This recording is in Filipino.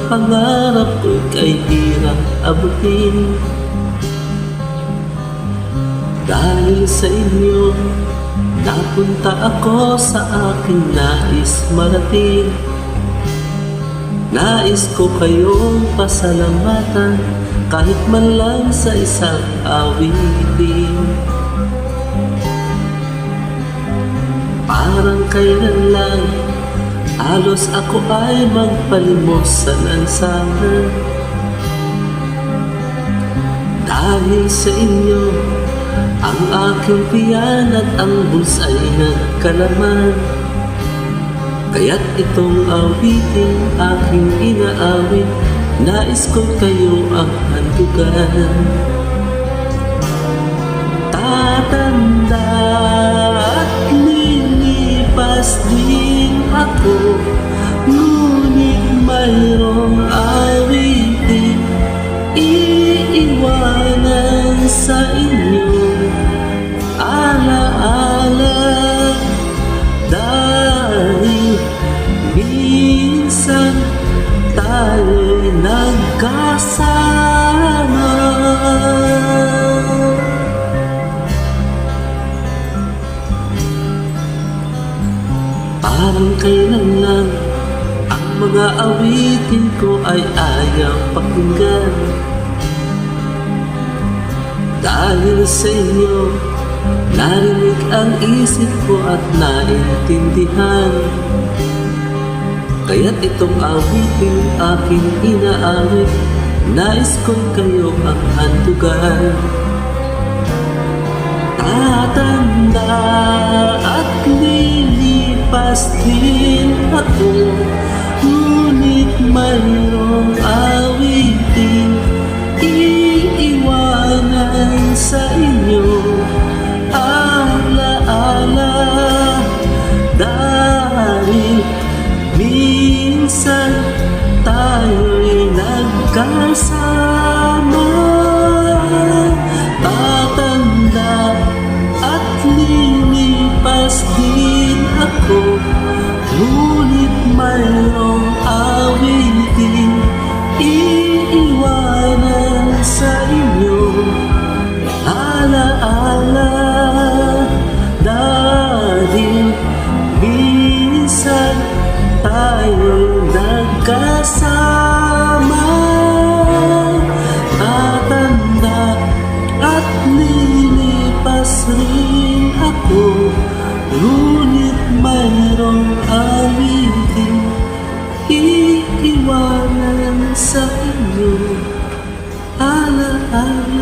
pangarap ko'y kay hirap abutin. Dahil sa inyo, napunta ako sa aking nais marating. Nais ko kayong pasalamatan kahit man lang sa isang awitin. Parang kailan lang halos ako ay magpalimos sa lansangan. Dahil sa inyo, ang aking tiyan at ang bulsa'y nagkalaman. Kaya't itong awitin aking inaawit, nais ko kayo ang handugan. Tatanda at lilipas din ako, ngunit mayroong awitin iiwanan sa inyo. Alaala, dahil minsan tayo'y nagkasama. Parang kailan lang ang mga awitin ko ay ayaw pakinggan. Dahil sa inyo, narinig ang isip ko at naintindihan. Kaya't itong awitin aking inaawit, nais kong kayo ang handugan. Tatanda at lilipas din ako, ngunit mayroong awitin iiwanan sa inyo. Alaala, dahil minsan tayo'y nagkasama. Tatanda at lilipas din ako, ngunit mayroong awitin iiwanan sa inyo. Alaala, dahil minsan tayo'y nagkasama. Tatanda at lilipas rin ako, ngunit mayroong awitin iiwanan sa inyo. Alaala.